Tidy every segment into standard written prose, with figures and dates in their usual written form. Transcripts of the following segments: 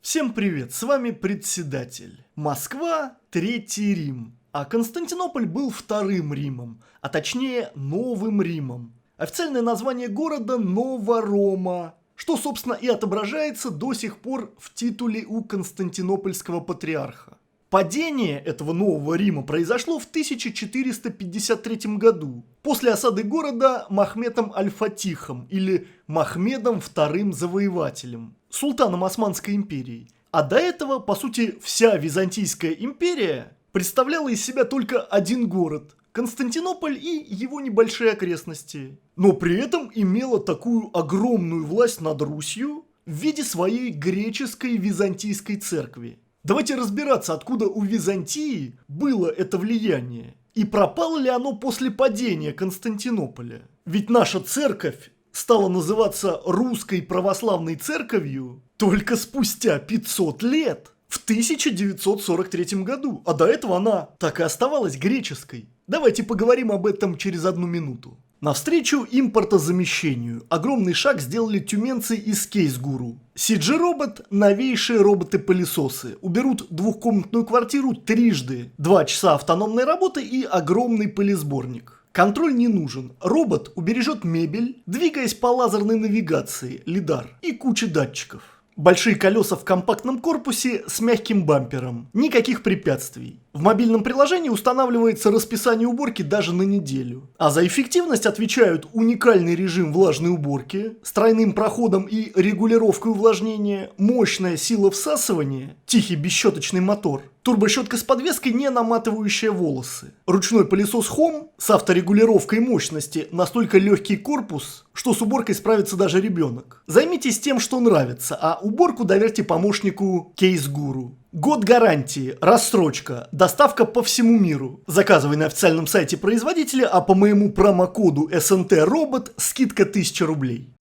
Всем привет, с вами председатель. Москва– Третий Рим, а Константинополь был Вторым Римом, а точнее Новым Римом. Официальное название города– Нова-Рома, что собственно и отображается до сих пор в титуле у константинопольского патриарха. Падение этого Нового Рима произошло в 1453 году, после осады города Махметом Аль-Фатихом или Махмедом II Завоевателем, султаном Османской империи. А до этого, по сути, вся Византийская империя представляла из себя только один город – Константинополь и его небольшие окрестности. Но при этом имела такую огромную власть над Русью в виде своей греческой византийской церкви. Давайте разбираться, откуда у Византии было это влияние. И пропало ли оно после падения Константинополя? Ведь наша церковь стала называться Русской Православной Церковью только спустя 500 лет, в 1943 году. А до этого она так и оставалась греческой. Давайте поговорим об этом через 1 минуту. Навстречу импортозамещению огромный шаг сделали тюменцы из Кейс-Гуру. CG-робот – новейшие роботы-пылесосы. Уберут двухкомнатную квартиру трижды, 2 часа автономной работы и огромный пылесборник. Контроль не нужен. Робот убережет мебель, двигаясь по лазерной навигации, лидар, и куча датчиков. Большие колеса в компактном корпусе с мягким бампером. Никаких препятствий. В мобильном приложении устанавливается расписание уборки даже на неделю. А за эффективность отвечают уникальный режим влажной уборки с тройным проходом и регулировкой увлажнения, мощная сила всасывания, тихий бесщеточный мотор, турбощетка с подвеской, не наматывающая волосы, ручной пылесос Home с авторегулировкой мощности, настолько легкий корпус, что с уборкой справится даже ребенок. Займитесь тем, что нравится, а уборку доверьте помощнику Кейс-Гуру. Год гарантии, рассрочка, доставка по всему миру. Заказывай на официальном сайте производителя, а по моему промокоду SNT-робот скидка 1000 рублей.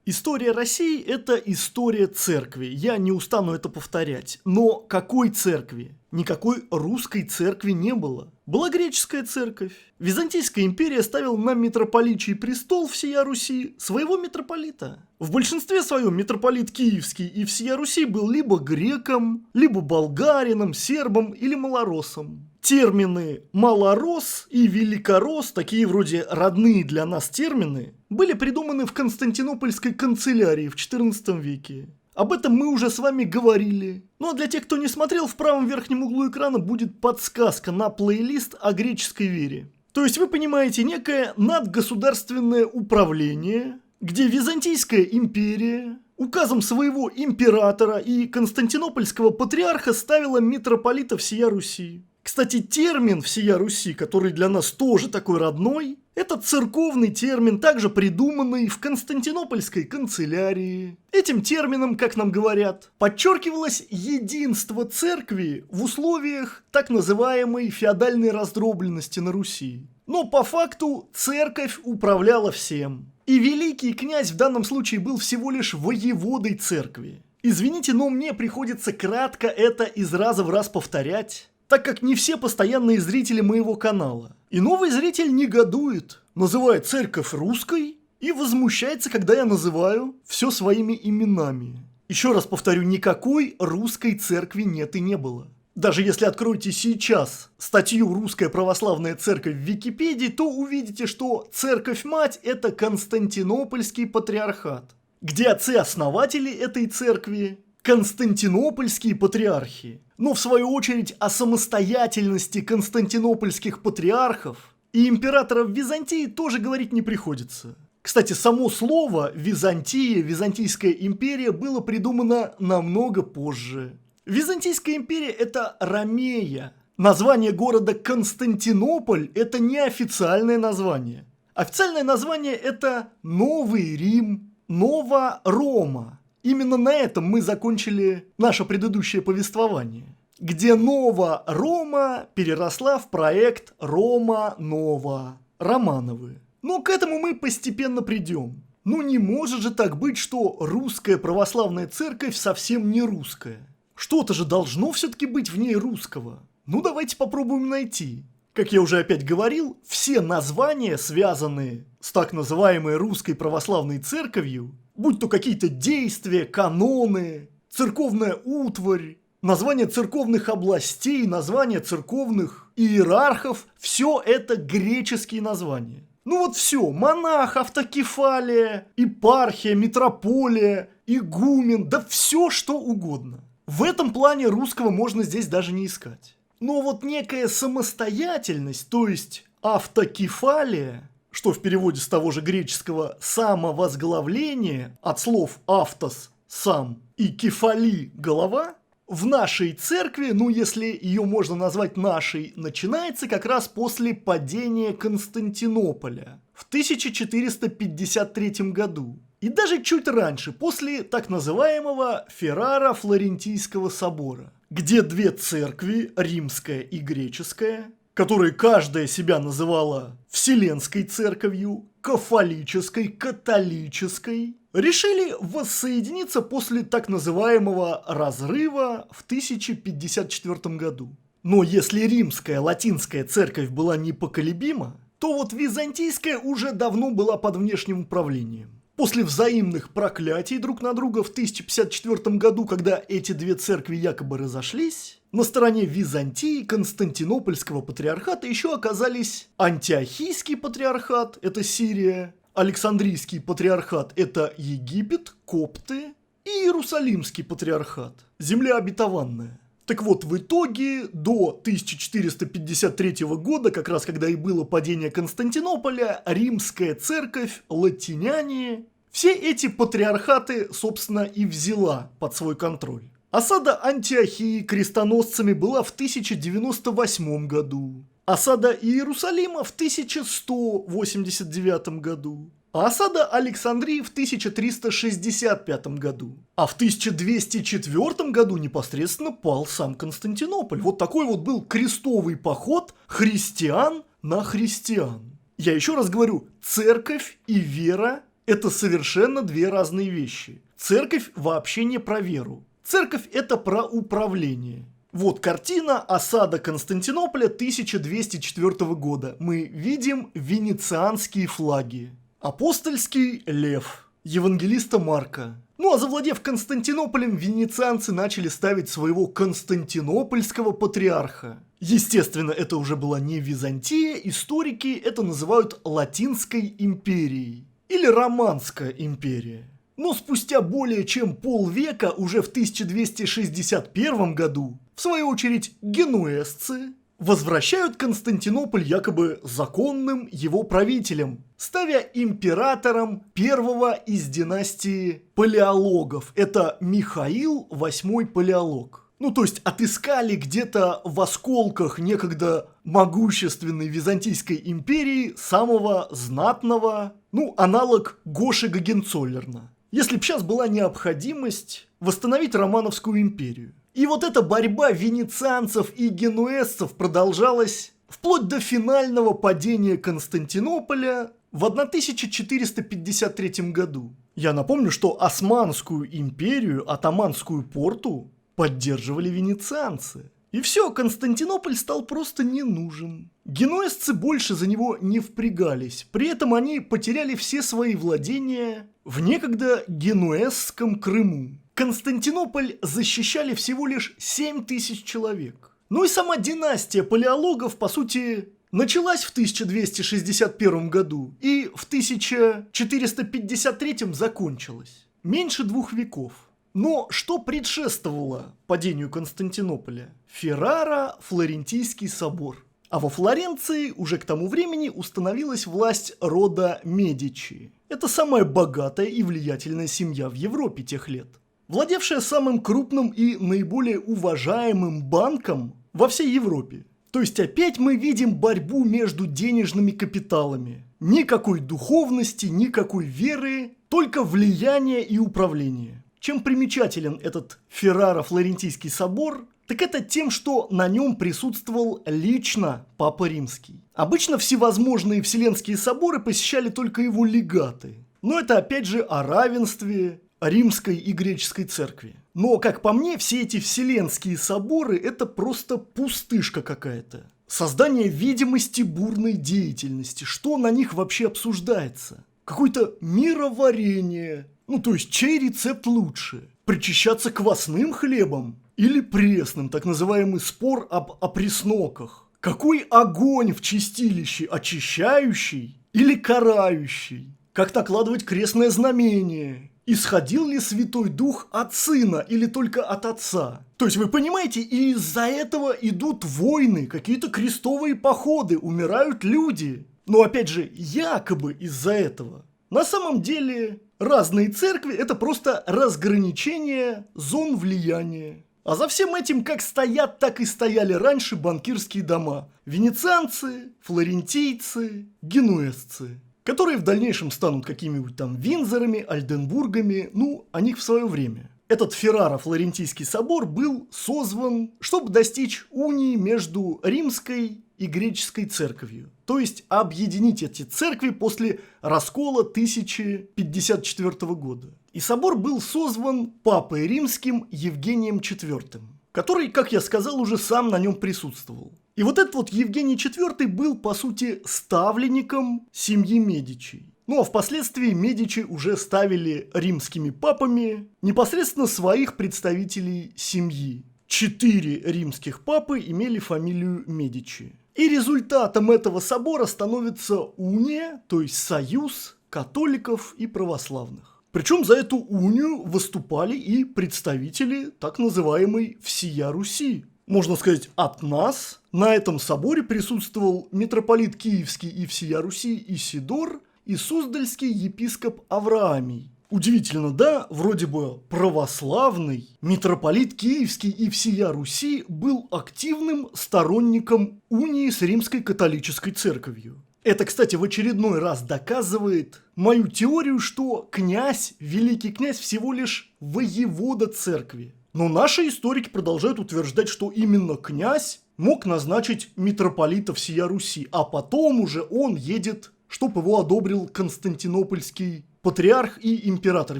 История России – это история церкви, я не устану это повторять. Но какой церкви? Никакой русской церкви не было. Была греческая церковь. Византийская империя ставила на митрополичий престол всея Руси своего митрополита. В большинстве своем митрополит Киевский и всея Руси был либо греком, либо болгарином, сербом или малоросом. Термины «малорос» и «великорос», такие вроде родные для нас термины, были придуманы в Константинопольской канцелярии в XIV веке. Об этом мы уже с вами говорили. Ну а для тех, кто не смотрел, в правом верхнем углу экрана будет подсказка на плейлист о греческой вере. То есть вы понимаете, некое надгосударственное управление, где Византийская империя указом своего императора и константинопольского патриарха ставила митрополита всея Руси. Кстати, термин «всея Руси», который для нас тоже такой родной, это церковный термин, также придуманный в Константинопольской канцелярии. Этим термином, как нам говорят, подчеркивалось единство церкви в условиях так называемой феодальной раздробленности на Руси. Но по факту церковь управляла всем. И великий князь в данном случае был всего лишь воеводой церкви. Извините, но мне приходится кратко это из раза в раз повторять, так как не все постоянные зрители моего канала. И новый зритель негодует, называет церковь русской и возмущается, когда я называю все своими именами. Еще раз повторю, никакой русской церкви нет и не было. Даже если откроете сейчас статью «Русская православная церковь» в Википедии, то увидите, что церковь-мать – это Константинопольский патриархат, где отцы-основатели этой церкви – константинопольские патриархи. Но в свою очередь о самостоятельности константинопольских патриархов и императоров Византии тоже говорить не приходится. Кстати, само слово «Византия», «Византийская империя» было придумано намного позже. Византийская империя – это Ромея. Название города Константинополь – это неофициальное название. Официальное название – это Новый Рим, Нова-Рома. Именно на этом мы закончили наше предыдущее повествование, где Нова-Рома переросла в проект Рома-Нова, Романовы. Но к этому мы постепенно придем. Ну не может же так быть, что русская православная церковь совсем не русская. Что-то же должно все-таки быть в ней русского. Ну давайте попробуем найти. Как я уже опять говорил, все названия, связанные с так называемой Русской Православной Церковью, будь то какие-то действия, каноны, церковная утварь, названия церковных областей, названия церковных иерархов, все это греческие названия. Ну вот все, монах, автокефалия, епархия, митрополия, игумен, да все что угодно. В этом плане русского можно здесь даже не искать. Но вот некая самостоятельность, то есть автокефалия, что в переводе с того же греческого самовозглавление, от слов «автос» – «сам» и «кефали» – «голова», в нашей церкви, ну если ее можно назвать нашей, начинается как раз после падения Константинополя в 1453 году. И даже чуть раньше, после так называемого Феррара-Флорентийского собора, где две церкви, римская и греческая, которые каждая себя называла Вселенской церковью, кафолической, католической, решили воссоединиться после так называемого разрыва в 1054 году. Но если римская, латинская церковь была непоколебима, то вот византийская уже давно была под внешним управлением. После взаимных проклятий друг на друга в 1054 году, когда эти две церкви якобы разошлись, на стороне Византии, Константинопольского патриархата еще оказались Антиохийский патриархат, это Сирия, Александрийский патриархат – это Египет, копты, и Иерусалимский патриархат – земля обетованная. Так вот, в итоге до 1453 года, как раз когда и было падение Константинополя, римская церковь, латиняне, все эти патриархаты, собственно, и взяла под свой контроль. Осада Антиохии крестоносцами была в 1098 году. Осада Иерусалима в 1189 году, а осада Александрии в 1365 году. А в 1204 году непосредственно пал сам Константинополь. Вот такой вот был крестовый поход христиан на христиан. Я еще раз говорю, церковь и вера – это совершенно две разные вещи. Церковь вообще не про веру. Церковь – это про управление. Вот картина осада Константинополя 1204 года. Мы видим венецианские флаги. Апостольский лев, евангелиста Марка. Ну а завладев Константинополем, венецианцы начали ставить своего константинопольского патриарха. Естественно, это уже была не Византия, историки это называют Латинской империей. Или Романская империя. Но спустя более чем полвека, уже в 1261 году, в свою очередь, генуэзцы возвращают Константинополь якобы законным его правителем, ставя императором первого из династии палеологов. Это Михаил VIII Палеолог. Ну, то есть отыскали где-то в осколках некогда могущественной Византийской империи самого знатного, аналог Гоши Гогенцоллерна. Если б сейчас была необходимость восстановить Романовскую империю. И вот эта борьба венецианцев и генуэзцев продолжалась вплоть до финального падения Константинополя в 1453 году. Я напомню, что Османскую империю, Оттоманскую порту поддерживали венецианцы. И все, Константинополь стал просто не нужен. Генуэзцы больше за него не впрягались, при этом они потеряли все свои владения в некогда генуэзском Крыму. Константинополь защищали всего лишь 7000 человек. Ну и сама династия палеологов, по сути, началась в 1261 году и в 1453 закончилась. Меньше 2 веков. Но что предшествовало падению Константинополя? Феррара-Флорентийский собор. А во Флоренции уже к тому времени установилась власть рода Медичи. Это самая богатая и влиятельная семья в Европе тех лет, владевшая самым крупным и наиболее уважаемым банком во всей Европе. То есть опять мы видим борьбу между денежными капиталами. Никакой духовности, никакой веры, только влияние и управление. Чем примечателен этот Феррара-Флорентийский собор, так это тем, что на нем присутствовал лично Папа Римский. Обычно всевозможные вселенские соборы посещали только его легаты. Но это опять же о равенстве римской и греческой церкви. Но, как по мне, все эти вселенские соборы – это просто пустышка какая-то. Создание видимости бурной деятельности. Что на них вообще обсуждается? Какое-то мироварение. Ну, то есть, чей рецепт лучше? Причащаться квасным хлебом или пресным, так называемый спор об опресноках? Какой огонь в чистилище, очищающий или карающий? Как накладывать крестное знамение? Исходил ли Святой Дух от Сына или только от Отца? То есть вы понимаете, и из-за этого идут войны, какие-то крестовые походы, умирают люди. Но опять же, якобы из-за этого. На самом деле, разные церкви – это просто разграничение зон влияния. А за всем этим как стоят, так и стояли раньше банкирские дома. Венецианцы, флорентийцы, генуэзцы. Которые в дальнейшем станут какими-нибудь там Виндзорами, Альденбургами, ну, о них в свое время. Этот Ферраро-Флорентийский собор был созван, чтобы достичь унии между римской и греческой церковью. То есть объединить эти церкви после раскола 1054 года. И собор был созван папой римским Евгением IV, который, как я сказал, уже сам на нем присутствовал. И вот этот вот Евгений IV был, по сути, ставленником семьи Медичи. Ну а впоследствии Медичи уже ставили римскими папами непосредственно своих представителей семьи. 4 римских папы имели фамилию Медичи. И результатом этого собора становится уния, то есть союз католиков и православных. Причем за эту унию выступали и представители так называемой «всея Руси». Можно сказать, от нас на этом соборе присутствовал митрополит Киевский и всея Руси Исидор и суздальский епископ Авраамий. Удивительно, да? Вроде бы православный митрополит Киевский и всея Руси был активным сторонником унии с Римской католической церковью. Это, кстати, в очередной раз доказывает мою теорию, что князь, великий князь, всего лишь воевода церкви. Но наши историки продолжают утверждать, что именно князь мог назначить митрополита всея Руси, а потом уже он едет, чтобы его одобрил Константинопольский патриарх и император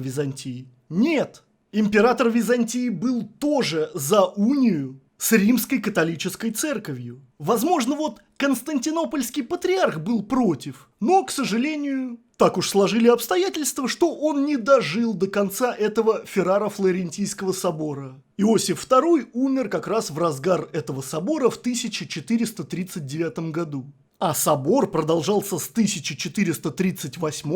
Византии. Нет, император Византии был тоже за унию с Римской католической церковью. Возможно, вот Константинопольский патриарх был против, но, к сожалению, так уж сложили обстоятельства, что он не дожил до конца этого Ферраро-Флорентийского собора. Иосиф II умер как раз в разгар этого собора в 1439 году. А собор продолжался с 1438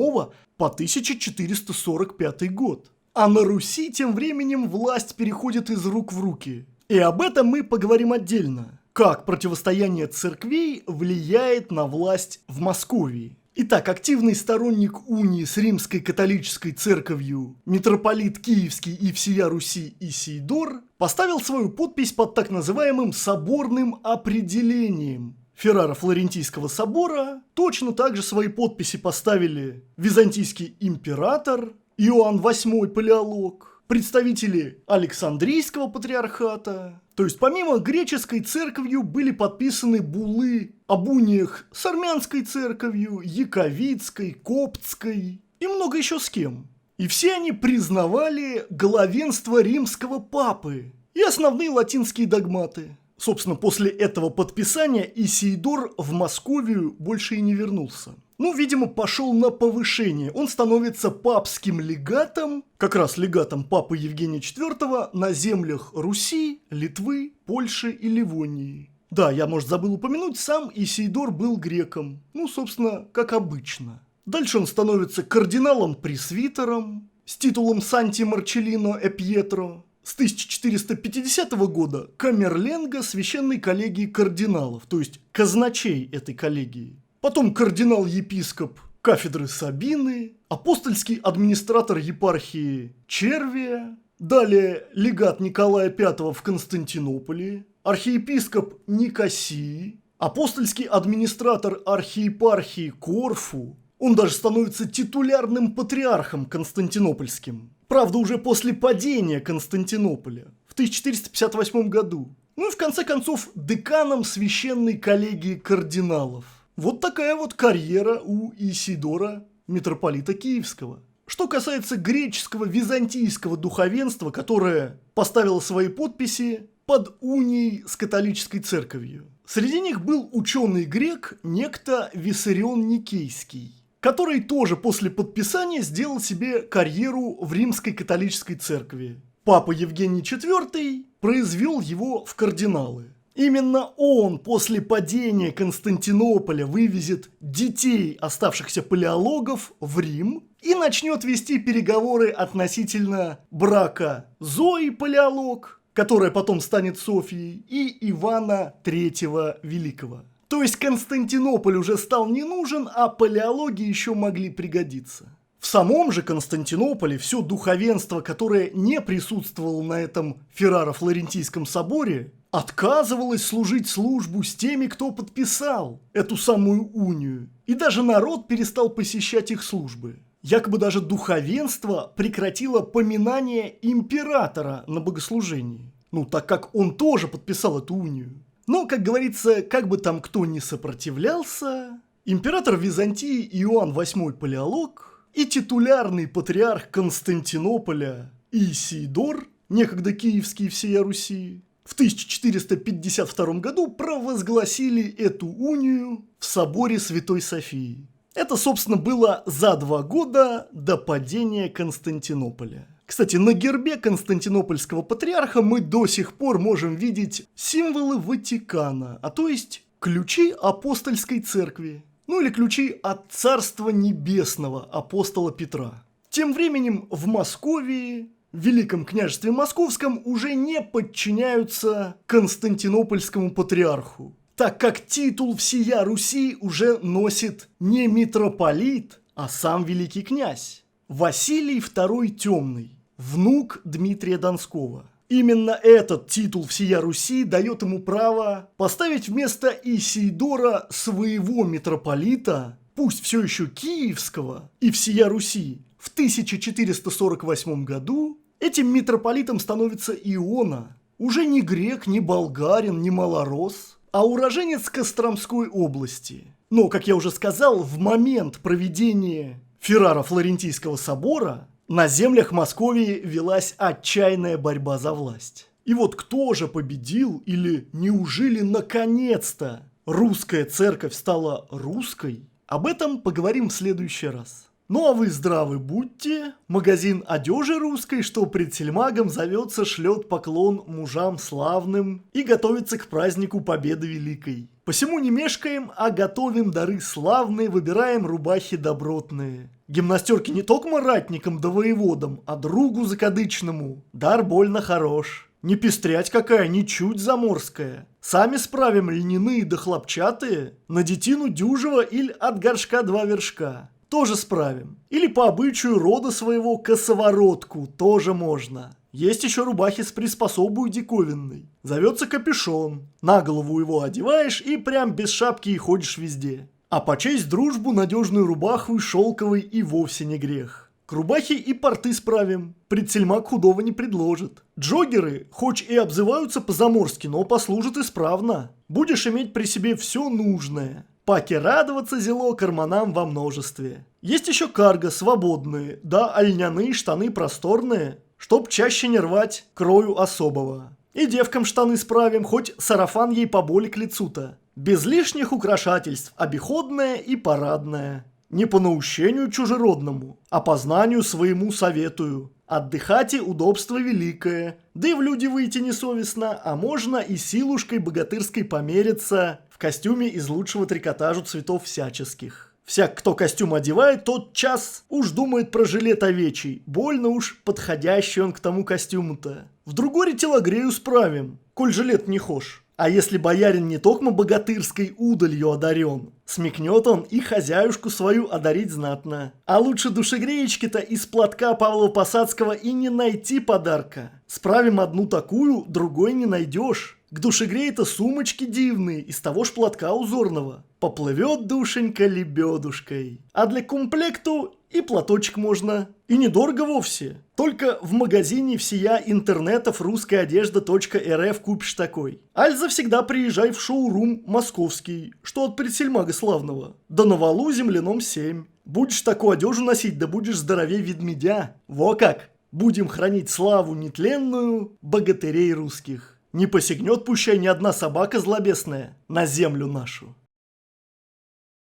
по 1445 год. А на Руси тем временем власть переходит из рук в руки. И об этом мы поговорим отдельно. Как противостояние церквей влияет на власть в Московии. Итак, активный сторонник унии с Римской католической церковью митрополит Киевский и всея Руси Исидор поставил свою подпись под так называемым соборным определением Ферраро-Флорентийского собора. Точно так же свои подписи поставили византийский император Иоанн VIII Палеолог, представители Александрийского патриархата. То есть помимо греческой церковью были подписаны буллы об униях с армянской церковью, яковитской, коптской и много еще с кем. И все они признавали главенство римского папы и основные латинские догматы. Собственно, после этого подписания Исидор в Московию больше и не вернулся. Ну, видимо, пошел на повышение. Он становится папским легатом, как раз легатом папы Евгения IV на землях Руси, Литвы, Польши и Ливонии. Да, я, может, забыл упомянуть, сам Исидор был греком. Ну, собственно, как обычно. Дальше он становится кардиналом-пресвитером с титулом Санти Марчеллино e Пьетро. С 1450 года камерленго священной коллегии кардиналов, то есть казначей этой коллегии. Потом кардинал-епископ кафедры Сабины, апостольский администратор епархии Червия, далее легат Николая V в Константинополе, архиепископ Никосии, апостольский администратор архиепархии Корфу. Он даже становится титулярным патриархом константинопольским. Правда, уже после падения Константинополя в 1458 году. Ну и в конце концов деканом священной коллегии кардиналов. Вот такая вот карьера у Исидора, митрополита Киевского. Что касается греческого византийского духовенства, которое поставило свои подписи под унией с католической церковью. Среди них был ученый-грек, некто Виссарион Никейский, который тоже после подписания сделал себе карьеру в римской католической церкви. Папа Евгений IV произвел его в кардиналы. Именно он после падения Константинополя вывезет детей оставшихся палеологов в Рим и начнет вести переговоры относительно брака Зои Палеолог, которая потом станет Софией, и Ивана III Великого. То есть Константинополь уже стал не нужен, а палеологи еще могли пригодиться. В самом же Константинополе все духовенство, которое не присутствовало на этом Ферраро-Флорентийском соборе, отказывалось служить службу с теми, кто подписал эту самую унию, и даже народ перестал посещать их службы. Якобы даже духовенство прекратило поминание императора на богослужении, так как он тоже подписал эту унию. Но, как говорится, как бы там кто ни сопротивлялся, император Византии Иоанн VIII Палеолог и титулярный патриарх Константинополя Исидор, некогда киевский всея Руси, в 1452 году провозгласили эту унию в соборе Святой Софии. Это, собственно, было за 2 года до падения Константинополя. Кстати, на гербе Константинопольского патриарха мы до сих пор можем видеть символы Ватикана, а то есть ключи апостольской церкви. Или ключи от Царства Небесного апостола Петра. Тем временем в Московии, в Великом княжестве Московском, уже не подчиняются Константинопольскому патриарху, так как титул всея Руси уже носит не митрополит, а сам великий князь Василий II Темный, внук Дмитрия Донского. Именно этот титул всея Руси дает ему право поставить вместо Исидора своего митрополита, пусть все еще киевского, и всея Руси. В 1448 году этим митрополитом становится Иона, уже не грек, не болгарин, не малорос, а уроженец Костромской области. Но, как я уже сказал, в момент проведения Ферраро-Флорентийского собора на землях Московии велась отчаянная борьба за власть. И вот кто же победил, или неужели наконец-то русская церковь стала русской? Об этом поговорим в следующий раз. А вы здравы будьте. Магазин одежи русской, что пред сельмагом зовется, шлет поклон мужам славным и готовится к празднику Победы Великой. Посему не мешкаем, а готовим дары славные, выбираем рубахи добротные. Гимнастерки не только ратникам да воеводам, а другу закадычному. Дар больно хорош. Не пестрять какая, ничуть заморская. Сами справим льняные да хлопчатые, на детину дюжего или от горшка 2 вершка. Тоже справим. Или по обычаю рода своего косоворотку тоже можно. Есть еще рубахи с приспособой диковинной. Зовется капюшон. На голову его одеваешь и прям без шапки и ходишь везде. А почесть дружбу надежную рубаху шелковой и вовсе не грех. К рубахе и порты справим. Предсельмак худого не предложит. Джогеры, хоть и обзываются по-заморски, но послужат исправно. Будешь иметь при себе все нужное. Паки радоваться зело карманам во множестве. Есть еще карго свободные, да льняные штаны просторные, чтоб чаще не рвать крою особого. И девкам штаны справим, хоть сарафан ей поболе к лицу-то. Без лишних украшательств, обиходное и парадное. Не по наущению чужеродному, а по знанию своему советую. Отдыхать и удобство великое, да и в люди выйти несовестно, а можно и силушкой богатырской помериться в костюме из лучшего трикотажу цветов всяческих. Всяк, кто костюм одевает, тот час уж думает про жилет овечий, больно уж подходящий он к тому костюму-то. В другоре телогрею справим, коль жилет не хошь. А если боярин не токмо богатырской удалью одарен, смекнет он и хозяюшку свою одарить знатно. А лучше душегреечки-то из платка Павла Посадского и не найти подарка. Справим одну такую, другой не найдешь. К душегрее-то сумочки дивные, из того ж платка узорного. Поплывет душенька лебедушкой. А для комплекту и платочек можно. И недорого вовсе. Только в магазине всея интернетов русская-одежда.рф купишь такой. Аль завсегда приезжай в шоурум московский, что от предсельмага славного. Да на валу земляном 7. Будешь такую одежу носить, да будешь здоровей ведмедя. Во как! Будем хранить славу нетленную богатырей русских. Не посягнет пущай ни одна собака злобесная на землю нашу.